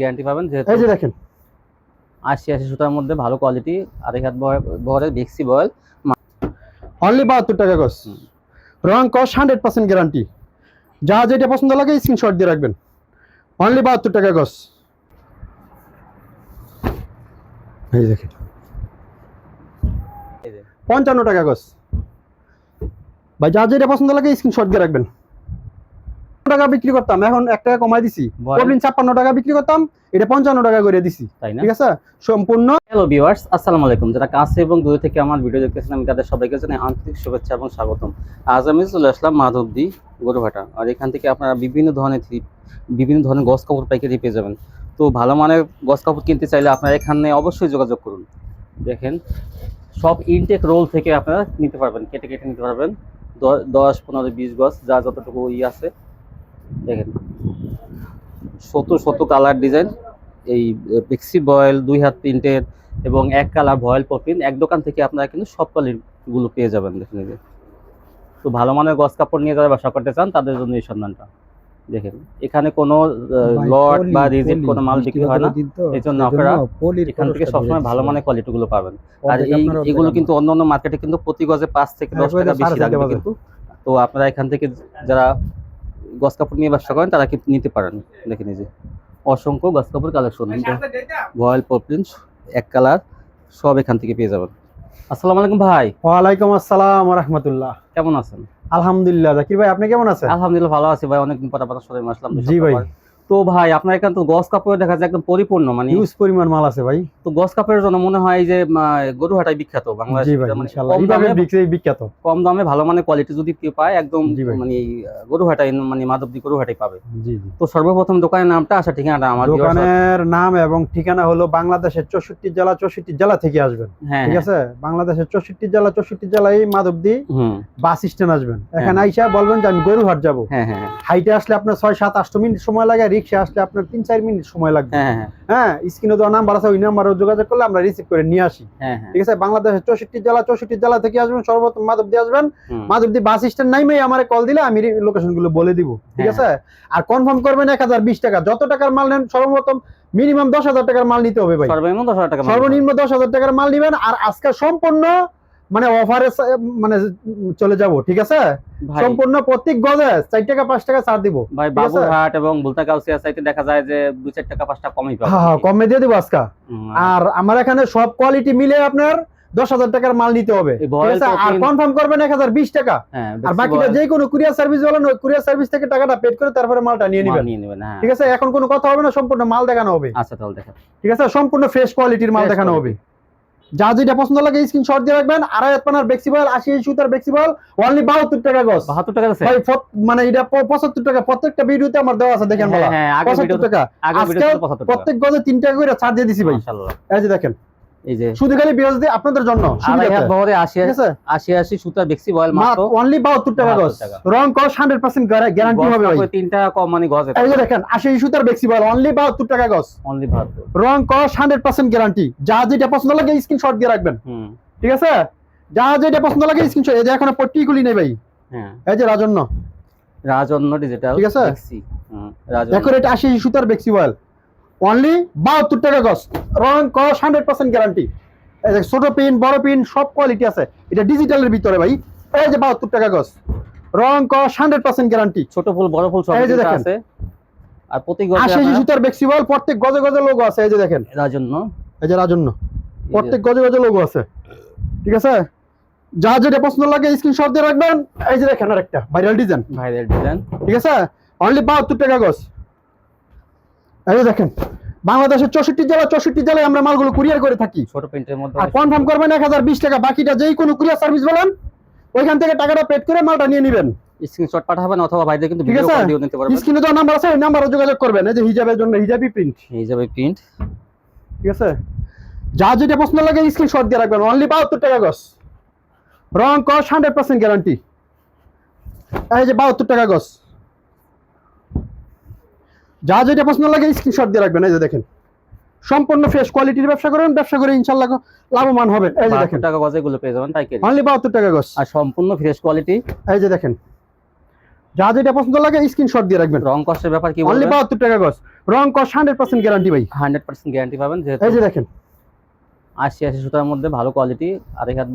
Guarantee পাবেন। যেহেতু এই যে দেখেন 80 সুতার মধ্যে ভালো কোয়ালিটি, আড়াই হাত বহরের বেক্সি বয়েল। অনলি 72 টাকা গজ। রং কস 100% গ্যারান্টি। যা যেটা পছন্দ লাগে স্ক্রিনশট দিয়ে রাখবেন। অনলি 72 টাকা গজ। এই দেখেন 55 টাকা গজ। ভাই যা যেটা পছন্দ লাগে স্ক্রিনশট দিয়ে রাখবেন। টাকা বিক্রি করতাম, এখন 1 টাকা কমাই দিছি। প্রবলেম 56 টাকা বিক্রি করতাম, এটা 55 টাকা করে দিছি, তাই না? ঠিক আছে সম্পূর্ণ। হ্যালো ভিউয়ার্স, আসসালামু আলাইকুম। যারা কাছে এবং দূরে থেকে আমার ভিডিও দেখতেছেন, আমি তাদের সবাইকে জানাই আন্তরিক শুভেচ্ছা এবং স্বাগতম। আজ আমি চলে আসলাম মাধবদী গরুহাটা। আর এখান থেকে আপনারা বিভিন্ন ধরনের গস কাপড় পাইকারি পেয়ে যাবেন। তো ভালো মানের গস কাপড় কিনতে চাইলে আপনারা এখানে অবশ্যই যোগাযোগ করুন। দেখেন সব ইনটেক রোল থেকে আপনারা নিতে পারবেন, কেটে কেটে নিতে পারবেন। 10, 15, 20 গজ যা যতটুকু আছে। দেখেন শত কালার ডিজাইন, এই বেক্সি বয়েল 2 হাত প্রিন্টের এবং 1 কালার ভয়েল পপিন এক দোকান থেকে আপনারা কিন্তু সব কোয়ালিটিগুলো পেয়ে যাবেন। দেখেন এই যে, তো ভালো মানের গস কাপড় নিয়ে যারা ব্যবসা করতে চান তাদের জন্য এই সন্ধানটা। দেখেন এখানে কোনো লট বা রিজেক্ট কোনো মাল বিক্রি হয় না, এই জন্য আপনারা এখান থেকে সবসময় ভালো মানের কোয়ালিটিগুলো পাবেন। আর এগুলো কিন্তু অন্য মার্কেটে কিন্তু প্রতি গজে 5 থেকে 10 টাকা বেশি লাগবে কিন্তু। তো আপনারা এখান থেকে যারা গস কাপড় নিয়ে ব্যবসা করেন তারা কিন্তু নিতে পারেন। দেখেন এই যে অসংখ্য গস কাপড় কালেকশন, ভয়েল পপিন 1 কালার সব এখান থেকে পেয়ে যাবেন। আসসালামু আলাইকুম ভাই। ওয়ালাইকুম আসসালাম ওয়া রাহমাতুল্লাহ। কেমন আছেন? আলহামদুলিল্লাহ। জাকির ভাই আপনি কেমন আছেন? আলহামদুলিল্লাহ ভালো আছি ভাই, অনেকদিন পর আপনার সাথে আসলাম। জি ভাই। তো ভাই আপনার এখানে তো গস কাপড় দেখা যায় একদম পরিপূর্ণ, মানে হিউজ পরিমাণ মাল আছে ভাই। তো গস কাপড়ের জন্য মনে হয় যে গরুহাটাই বিখ্যাত বাংলাদেশে। বিখ্যাত কম দামে ভালো মানের কোয়ালিটি যদি কেউ পায় একদম মানে গরুহাটাই, মানে মাধবদী গরুহাটাই পাবে। জি। তো সর্বপ্রথম দোকানের নামটা, আসা ঠিকানাটা আমার দোকানের নাম এবং ঠিকানা হলো বাংলাদেশের 64 জেলা থেকে আসবেন, ঠিক আছে? বাংলাদেশের 64 জেলায় মাধবদী বাস স্ট্যান্ড আসবেন। এখানে আইসা বলবেন যে আমি গরুহাট যাব। হাইটে আসলে আপনার 6, 7, 8 মিনিট সময় লাগে, রিক্সা আসলে আপনার 3, 4 মিনিট সময় লাগবে। হ্যাঁ, স্ক্রিনে দেওয়া নাম্বার আছে, ওই নাম্বারে যোগাযোগ করলে আমরা রিসিভ করে নিয়ে আসি। ঠিক আছে? বাংলাদেশের 64 জেলা থেকে আসবেন, সর্বপ্রথম মাধবদী আসবেন। মাধবদী বাস স্ট্যান্ড নাইমেই আমারে কল দিলে আমি লোকেশন গুলো বলে দিব, ঠিক আছে? আর কনফার্ম করবেন 1020 টাকা। যত টাকার মাল নেন সর্বপ্রথম মিনিমাম 10,000 টাকার মাল নিতে হবে ভাই। সর্বনিম্ন 10,000 টাকা, সর্বনিম্ন 10,000 টাকার মাল নিবেন। আর আজকে সম্পূর্ণ মানে অফারে মানে চলে যাব, ঠিক আছে? সম্পূর্ণ প্রত্যেক গজে 4 টাকা 5 টাকা ছাড় দিব ভাই। বাবুরহাট এবং বুলতাগাউসিয়া সাইতে দেখা যায় যে 2-4 টাকা 5 টাকা কমই পাবে। হ্যাঁ, কমে দিয়ে দেব আজকে। আর আমার এখানে সব কোয়ালিটি মিলে আপনার 10,000 টাকার মাল নিতে হবে, ঠিক আছে? আর কনফার্ম করবেন 1020 টাকা। আর বাকিটা যে কোনো কুরিয়ার সার্ভিস বলেন, ওই কুরিয়ার সার্ভিস থেকে টাকাটা পেড করে তারপরে মালটা নিয়ে নেবেন, ঠিক আছে? এখন কোনো কথা হবে না, সম্পূর্ণ মাল দেখানো হবে। আচ্ছা তাহলে দেখা, ঠিক আছে? সম্পূর্ণ ফ্রেশ কোয়ালিটির মাল দেখানো হবে। যা যেটা পছন্দ লাগে স্ক্রিনশট দিয়ে রাখবেন। আড়াই হাত পানার বেক্সিবল 80 সুতার বেক্সিবল অনলি 72 টাকা গজ। 72 টাকা আছে ভাই, মানে এটা 75 টাকা। প্রত্যেকটা ভিডিওতে আমার দেওয়া আছে, দেখেন বলা 75 টাকা। আজকে প্রত্যেক গজে 3 টাকা করে ছাড় দিয়ে দিছি ভাই। মাশাআল্লাহ। এই যে দেখেন, এই যে শুধু খালি বিয়াজ দিয়ে আপনাদের জন্য সুবিধা বহরে 80 সুতার বেক্সিবল মাত্র অনলি 72 টাকা গজ। রং কস 100% গ্যারান্টি হবে ভাই। 3 টাকা কম মানে গজ। এই যে দেখেন 80 সুতার বেক্সিবল অনলি 72 টাকা গজ। অনলি 72। রং কস 100% গ্যারান্টি। যা যেটা পছন্দ লাগে স্ক্রিনশট দিয়ে রাখবেন, ঠিক আছে? যা যেটা পছন্দ লাগে স্ক্রিনশট। এই যে এখন পট্টিগুলি নেই ভাই। এই যে রাজন্য ডিজিটাল, ঠিক আছে? দেখো এটা 80 সুতার বেক্সিবল অনলি 72 টাকা গজ। রং কস 100% গ্যারান্টি। এই যে ছোট পিন বড় পিন সব কোয়ালিটি আছে। এটা ডিজিটালের ভিতরে ভাই। এই যে 72 টাকা গজ। রং কস 100% গ্যারান্টি। ছোট ফুল বড় ফুল সব আছে। আর প্রতি গজে 80 সুতার বেক্সিবল, প্রত্যেক গজে গজে লোগো আছে। এই যে দেখেন রাজন্য, এই যে রাজন্য, প্রত্যেক গজে গজে লোগো আছে, ঠিক আছে? যা যেটা পছন্দ লাগে স্ক্রিনশট দিয়ে রাখবেন। এই যে দেখেন আরেকটা ভাইরাল ডিজাইন, ঠিক আছে? অনলি 72 টাকা গজ। এই যে দেখেন বাংলাদেশের 64 জেলায় আমরা মালগুলো কুরিয়ার করে থাকি, ছোট প্রিন্টের মধ্যে। আর কনফার্ম করবেন 1020 টাকা। বাকিটা যেই কোনো কুরিয়ার সার্ভিস বলেন, ওইখান থেকে টাকাটা পেড করে মালটা নিয়ে নেবেন। স্ক্রিনশট পাঠাবেন অথবা ভাইদের কিন্তু ভিডিও কল দিয়েও নিতে পারবেন। স্ক্রিনে দেওয়া নাম্বার আছে, ওই নাম্বারে যোগাযোগ করবেন। এই যে হিজাবের জন্য হিজাবি প্রিন্ট, ঠিক আছে? যা যেটা পছন্দ লাগে স্ক্রিনশট দিয়ে রাখবেন। অনলি 72 টাকা গজ। রং কস 100% গ্যারান্টি। এই যে 72 টাকা গজ। যা যেটা পছন্দ লাগে স্ক্রিনশট দিয়ে রাখবেন। এই যে দেখেন সম্পূর্ণ ফ্রেশ কোয়ালিটির ব্যবসা করেন, ব্যবসা করে ইনশাআল্লাহ লাভবান হবেন। এই যে দেখেন টাকা গজে গুলো পেয়ে যাবেন পাইকারি, অনলি 72 টাকা গজ। আর সম্পূর্ণ ফ্রেশ কোয়ালিটি। এই যে দেখেন যা যেটা পছন্দ লাগে স্ক্রিনশট দিয়ে রাখবেন। রং কষ্টের ব্যাপার কি অনলি বলবেন? 72 টাকা গজ। রং কস 100% গ্যারান্টি ভাই। 100% গ্যারান্টি পাবেন, যেহেতু এই যে দেখেন 80 সুতার মধ্যে ভালো কোয়ালিটি, আড়াই হাত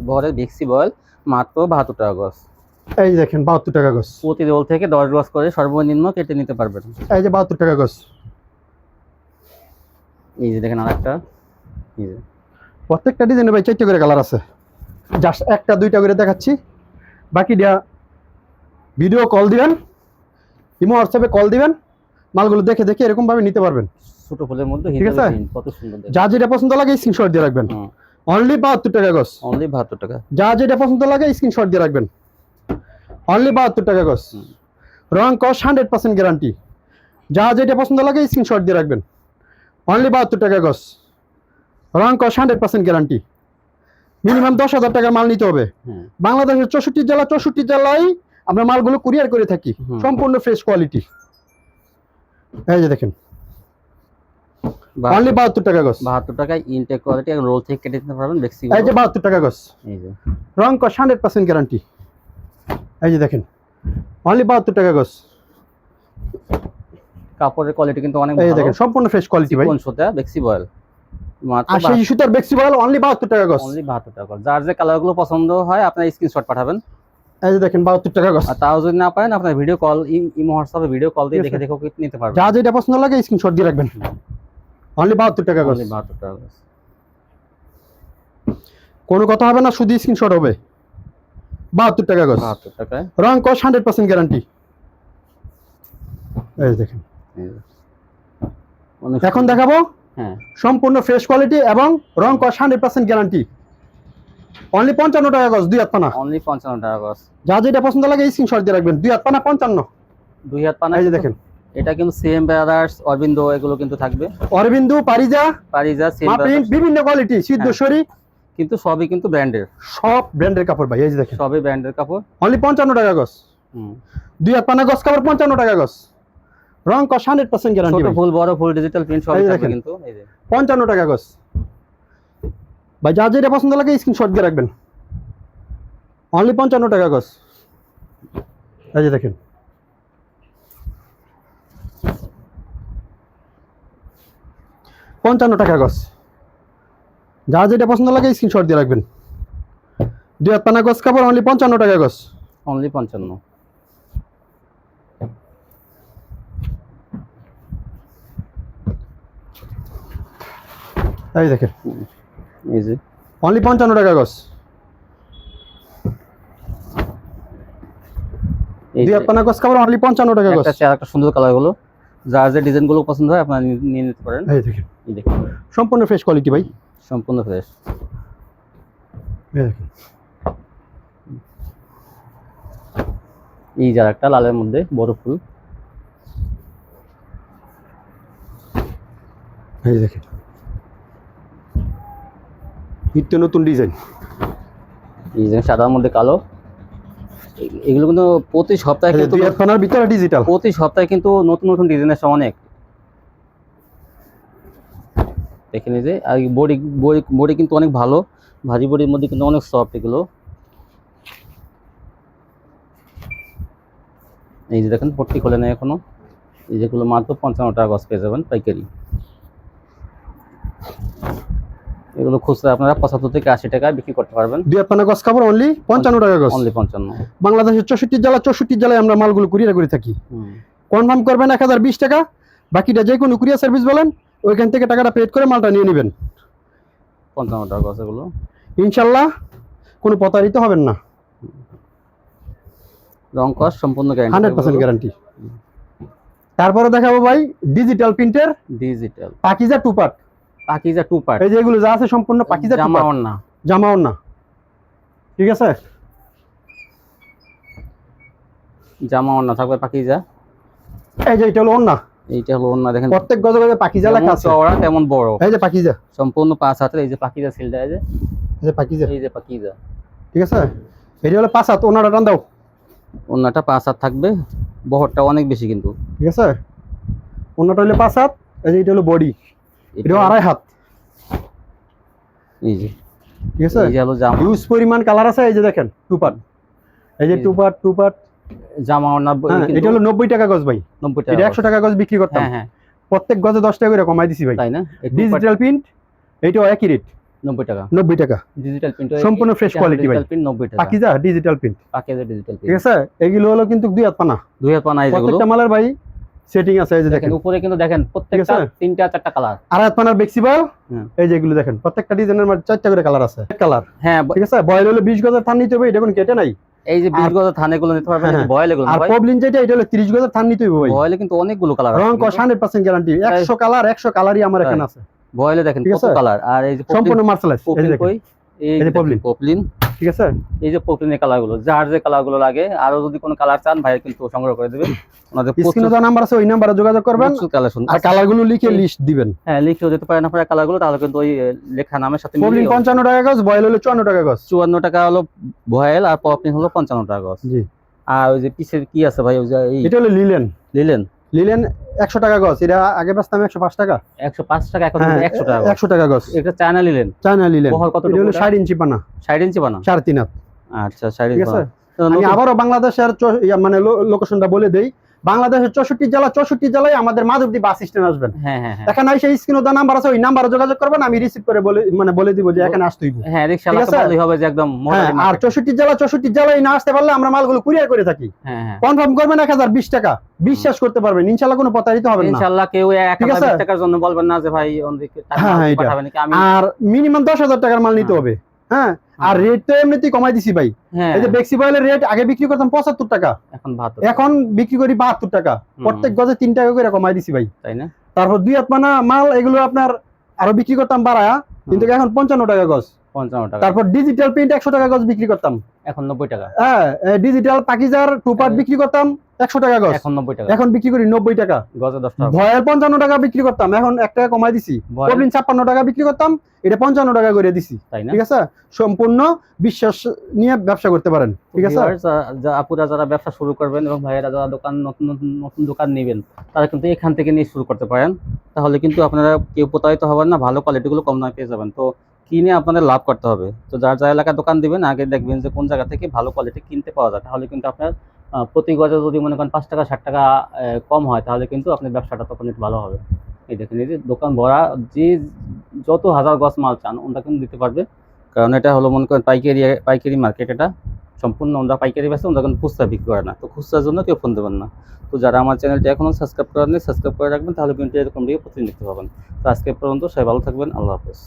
বহরের বেক্সি বয়েল, মাত্র 72 টাকা গজ। এই যে দেখেন 72 টাকা গজ। প্রতি রোল থেকে 10 গজ করে সর্বনিম্ন কেটে নিতে পারবেন। এই যে 72 টাকা গজ। এই যে দেখেন আরেকটা, এই যে প্রত্যেকটা ডিজাইনে ভাই 4টা করে কালার আছে, জাস্ট একটা দুইটা করে দেখাচ্ছি, বাকিটা ভিডিও কল দিবেন, ইমো হোয়াটসঅ্যাপে কল দিবেন, মালগুলো দেখে দেখে এরকম ভাবে নিতে পারবেন। ছোট ফুলের মধ্যে ঠিক আছে? কত সুন্দর দেখেন। যা যেটা পছন্দ লাগে স্ক্রিনশট দিয়ে রাখবেন। অনলি 72 টাকা গজ। অনলি 72 টাকা। যা যেটা পছন্দ লাগে স্ক্রিনশট দিয়ে রাখবেন। অনলি 72 টাকা গজ। রং কস 100% গ্যারান্টি। যা যেটা পছন্দ লাগে স্ক্রিনশট দিয়ে রাখবেন। অনলি 72 টাকা গজ। রং কস 100% গ্যারান্টি। মিনিমাম 10,000 টাকার মাল নিতে হবে। বাংলাদেশের 64 জেলা, 64 জেলায় আমরা মালগুলো কুরিয়ার করে থাকি, সম্পূর্ণ ফ্রেশ কোয়ালিটি। এই যে দেখেন অনলি 72 টাকা গজ। 72 টাকায় ইনটেক কোয়ালিটি এবং রোল থেকে কেটে নিতে পারবেন বেক্সি। এই যে 72 টাকা গজ। এই যে রং কস 100% গ্যারান্টি। এই যে দেখেন অনলি 72 টাকা গজ। কাপড়ের কোয়ালিটি কিন্তু অনেক ভালো। এই যে দেখেন সম্পূর্ণ ফ্রেশ কোয়ালিটি ভাই। কোন সুতা? বেক্সি বয়েল, মাত্র 80 সুতার বেক্সি বয়েল, অনলি 72 টাকা গজ। অনলি 72 টাকা। যার যে কালারগুলো পছন্দ হয় আপনার স্ক্রিনশট পাঠাবেন। এই যে দেখেন 72 টাকা গজ। আর তাও যদি না পারেন আপনার ভিডিও কল, ইমো হোয়াটসঅ্যাপে ভিডিও কল দিয়ে দেখে দেখে নিতে পারবেন। যা যেটা পছন্দ লাগে স্ক্রিনশট দিয়ে রাখবেন। অনলি 72 টাকা গজ। অনলি 72 টাকা গজ। কোনো কথা হবে না, শুধু স্ক্রিনশট হবে। 72 টাকা গজ। 72 টাকায় রং কস 100% গ্যারান্টি। এই দেখেন এখন দেখাবো হ্যাঁ সম্পূর্ণ ফ্রেশ কোয়ালিটি এবং রং কস 100% গ্যারান্টি। অনলি 55 টাকা গজ, 2 হাত পানা। অনলি 55 টাকা গজ। যা যেটা পছন্দ লাগে স্ক্রিনশট দিয়ে রাখবেন। 2 হাত পানা 55। 2 হাত পানা। এই যে দেখেন এটা কিন্তু সেম ব্রাদার্স, অরবিন্দো এগুলো কিন্তু থাকবে। অরবিন্দু, পারিজা, পারিজা, সেম মাপিন, বিভিন্ন কোয়ালিটি, সিদ্ধেশ্বরী, কিন্তু সবই কিন্তু ব্র্যান্ডের, সব ব্র্যান্ডের কাপড় ভাই। এই যে দেখেন সবই ব্র্যান্ডের কাপড়। অনলি 55 টাকা গজ। 2 হাত পানা গজ কাপড় 55 টাকা গজ। রং কস 100% গ্যারান্টি। ছোট ফুল, বড় ফুল, ডিজিটাল প্রিন্ট সবই থাকবে কিন্তু। এই যে 55 টাকা গজ ভাই। যা যেটা পছন্দ লাগে স্ক্রিনশট দিয়ে রাখবেন। অনলি 55 টাকা গজ। এই যে দেখেন 55 টাকা গজ। যা যেটা পছন্দ লাগে স্ক্রিনশট দিয়ে রাখবেন। 2 হাত পানা গজ কাপড় অনলি 55 টাকা গজ। অনলি 55। এই দেখেন এই যে অনলি 55 টাকা গজ। 2 হাত পানা গজ কাপড় অনলি 55 টাকা গজ। একটা সুন্দর কালার গুলো, যার যে ডিজাইন গুলো পছন্দ হয় আপনারা নিয়ে নিতে পারেন। এই দেখেন এই দেখেন সম্পূর্ণ ফ্রেশ কোয়ালিটি ভাই। সম্পূর্ণ ফ্রেশ। এই দেখেন এই যার একটা লালের মধ্যে বড় ফুল। এই দেখেন নিত্য নতুন ডিজাইন। এই যে সাদার মধ্যে কালো। এগুলো কিন্তু প্রতি সপ্তাহে কিন্তু 2 হাত পানার ভিতরে ডিজিটাল। প্রতি সপ্তাহে কিন্তু নতুন নতুন ডিজাইন আসে অনেক। দেখেন এই যে আর বডি বডি কিন্তু অনেক ভালো, ভারী বডির মধ্যে কিন্তু অনেক সফট এগুলো। এই যে দেখেন পট্টি খোলে না এখনো। এই যেগুলো মাত্র 55 টাকা গজ পেয়ে যাবেন পাইকারি। এগুলো খুচরা আপনারা 75 থেকে 80 টাকায় বিক্রি করতে পারবেন। 2 হাত পানা গজ কাপড় অনলি 55 টাকা গজ। অনলি 55। বাংলাদেশের 64 জেলা, 64 জেলায় আমরা মালগুলো কুরিয়ার করে থাকি। কনফার্ম করবেন 1020 টাকা, বাকিটা যে কোনো কুরিয়ার সার্ভিস বলেন ওইখান থেকে টাকাটা পেড করে মালটা নিয়ে নেবেন। 55 টাকা গজ এগুলো ইনশাআল্লাহ কোনো প্রতারিত হবেন না। রং কস সম্পূর্ণ গ্যারান্টি, 100% গ্যারান্টি। তারপরে দেখাবো ভাই ডিজিটাল প্রিন্টের digital Pakiza two part. Pakiza two part. এই যে এগুলো যা আছে সম্পূর্ণ পাকিজা টু জামা পার্ট। ওড়না, জামা ওড়না, ঠিক আছে? জামা ওড়না থাকবে পাকিজা। এই যে এটা হলো ওড়না, এইটা হলো ওড়না। দেখেন প্রত্যেক গজে গজে পাকিজা লেখা আছে। চওড়া তেমন বড়। এই যে পাকিজা, সম্পূর্ণ 5 হাতের। এই যে পাকিজা সিলটা, এই যে পাকিজা, যে পাকিজা, ঠিক আছে? এটা হলো 5 হাত। ওড়নাটা টান দাও। ওড়নাটা 5 হাত থাকবে, বহরটা অনেক বেশি কিন্তু, ঠিক আছে? ওড়নাটা হলো 5 হাত। এই যে এটা হলো বডি, এটা 2.5 হাত। এই যে ঠিক আছে? এই যে হলো জামা। ইউজ পরিমাণ কালার আছে। এই যে দেখেন টু পার্ট। এই যে টু পার্ট, টু পার্ট, জামা ওড়না হ্যাঁ, এটা হলো 90 টাকা গজ ভাই। 90 এটা টাকা 100 টাকা গজ বিক্রি করতাম। হ্যাঁ হ্যাঁ প্রত্যেক গজে 10 টাকা করে কমাই দিছি ভাই, তাই না? ডিজিটাল প্রিন্ট এইটাও একই রেট 90 টাকা 90 টাকা ডিজিটাল প্রিন্ট, সম্পূর্ণ ফ্রেশ কোয়ালিটি ভাই। ডিজিটাল প্রিন্ট 90 টাকা Pakiza digital print, Pakiza digital ঠিক প্রিন্ট। আছে। এগুলো হলো কিন্তু দুই হাত পানা, দুই হাত পানা, এই যেগুলো প্রত্যেকটা মালের ভাই সেটিং আছে, এই যে দেখেন দেখেন উপরে কিন্তু দেখেন প্রত্যেকটা আছে? 3টা 4টা কালার। আড়াই হাত পানার বেক্সিবল, হুম। এই যে এগুলো দেখেন প্রত্যেকটা ডিজাইনের মধ্যে 4টা করে কালার আছে, কালার, হ্যাঁ ঠিক আছে। বয়েল হলো 20 গজের থান নিতে হবে, এটা কোন কেটে নাই। এই যে 20 গজের থানে গুলো নিতে পারবেন, হ্যাঁ, বয়েল এগুলো আর ভাই পবলিন যেটা এটা হলো 30 গজের থান নিতে হবে ভাই। বয়েলে কিন্তু অনেকগুলো কালার রং আছে, কস 100% গ্যারান্টি, 100 কালার 100 কালারই আমার এখানে আছে। বয়েলে দেখেন ঠিক কত আছে? কালার। আর এই যে সম্পূর্ণ মার্সেলাইজ, এই যে পপলিন দেখেন, কই, এই এই যে যে পপলিন। পপলিন, ঠিক আছে। এই যে পপলিনের কালার গুলো, যার যে কালার গুলো লাগে, আরো যদি কোনো কালার চান ভাই কিন্তু সংগ্রহ করে দিবেন। ওনাদের স্ক্রিনে যে নাম্বার আছে ওই নাম্বারে যোগাযোগ করবেন, কালেকশন আর কালার গুলো লিখে লিস্ট দিবেন। হ্যাঁ লিখেও দিতে পারেন আপনারা কালার গুলো, তাহলে কিন্তু ওই লেখা নামের সাথে পবলিন মিলিয়ে 55 টাকা গজ, বয়েল হলো 54 টাকা গজ। 54 টাকা হলো বয়েল, আর পপলিন হলো 55 টাকা গজ। জি। আর ওই যে পিছের কি আছে ভাই, ওই যে এই এটা হলো লিলেন, লিলেন লিলেন 100 টাকা গজ। এটা আগে বেচতাম 105 টাকা, 105 টাকা, এখন হ্যাঁ, 100 টাকা গজ। 100 টাকা গজ। এটা চায়না লিলেন, চায়না লিলেন, বহর কত? এটা হলো 60 ইঞ্চি পানা, 60 ইঞ্চি বানা। 3.5 হাত, আচ্ছা 60 ঠিক ইঞ্চি আছে। বানা। আমি আবারও বাংলাদেশের মানে লোকেশনটা বলে দেই, বাংলাদেশের 64 জেলা, 64 জেলায় আমাদের মাধবদী বাস স্ট্যান্ড আসবেন। হ্যাঁ হ্যাঁ হ্যাঁ এখানে এসে স্ক্রিনে দেওয়া নাম্বার আছে ওই নাম্বারে যোগাযোগ করবেন, আমি রিসিভ করে বলে দিব যে এখানে আসতে হইব। হ্যাঁ, রিকশা ঠিক লাগতে আছে? বললেই হবে যে একদম হ্যাঁ, মোটামুটি আর 64 জেলা, 64 জেলায় না আসতে পারলে আমরা মালগুলো কুরিয়ার করে থাকি। হ্যাঁ হ্যাঁ কনফার্ম করবেন 1020 টাকা, বিশ্বাস করতে পারবেন ইনশাআল্লাহ, কোনো প্রতারিত হবেন না। ইনশাআল্লাহ কেউ ঠিক আছে? 1020 টাকার জন্য বলবেন না যে ভাই অন্যদিকে টাকা হ্যাঁ, এটা। পাঠাবেন নাকি। আমি আর মিনিমাম 10,000 টাকার মাল নিতে হবে। হ্যাঁ, আর রেট তো এমনিতেই কমাই দিছি ভাই। হ্যাঁ এই যে বেক্সিবয়েলের রেট আগে বিক্রি করতাম 75 টাকা, এখন 72 এখন বিক্রি করি 72 টাকা, প্রত্যেক গজে 3 টাকা করে কমাই দিছি ভাই। তাই না? তারপর দুই হাত পানা মাল এগুলো আপনার আরো বিক্রি করতাম বাড়ায়া, কিন্তু এখন 55 টাকা গজ। 55 টাকা, তারপর ডিজিটাল প্রিন্ট 100 টাকা গজ বিক্রি করতাম। এখন 90 টাকা, হ্যাঁ, ডিজিটাল পাকিজার টু পার্ট বিক্রি করতাম 100 টাকা গজ, এখন 90 টাকা, এখন বিক্রি করি 90 টাকা। গজে 10 টাকা। ভয়েল 55 টাকা বিক্রি করতাম, এখন 1 টাকা কমাই দিছি। ভয়েল- পবলিন 56 টাকা বিক্রি করতাম, এটা 55 টাকা করে দিছি। তাই না? ঠিক আছে, সম্পূর্ণ বিশ্বাস নিয়ে ব্যবসা করতে পারেন। ঠিক আছে, Viewers, আপুরা যারা ব্যবসা শুরু করবেন এবং ভাইয়েরা যারা দোকান নতুন নতুন দোকান নেবেন, তারা কিন্তু এখান থেকে নিয়ে শুরু করতে পারেন। তাহলে কিন্তু আপনারা কেউ প্রতারিত হবেন না, ভালো কোয়ালিটিগুলো কম দামে পেয়ে যাবেন। তো কিনে আপনাদের লাভ করতে হবে। তো যার যার এলাকায় দোকান দিবেন, আগে দেখবেন যে কোন জায়গা থেকে ভালো কোয়ালিটি কিনতে পাওয়া যায়। তাহলে কিন্তু আপনার প্রতি গজে যদি মনে করেন 5 টাকা 60 টাকা কম হয়, তাহলে কিন্তু আপনার ব্যবসাটা তখন একটু ভালো হবে। এই দেখেন, এই যে দোকান ভরা, যে যত হাজার গজ মাল চান ওটা কিন্তু দিতে পারবে। কারণ এটা হলো মনে করেন পাইকারি মার্কেট, এটা সম্পূর্ণ ওরা পাইকারি বেচে, ওরা কিন্তু খুচরা বিক্রি করে না। তো খুচরার জন্য কেউ ফোন দেবেন না। তো যারা আমার চ্যানেলটি এখনও সাবস্ক্রাইব করেননি, সাবস্ক্রাইব করে রাখবেন, তাহলে কিন্তু এরকম ভিডিও প্রতিদিন দেখতে পাবেন। তো আজকে পর্যন্ত সবাই ভালো থাকবেন, আল্লাহ হাফেজ।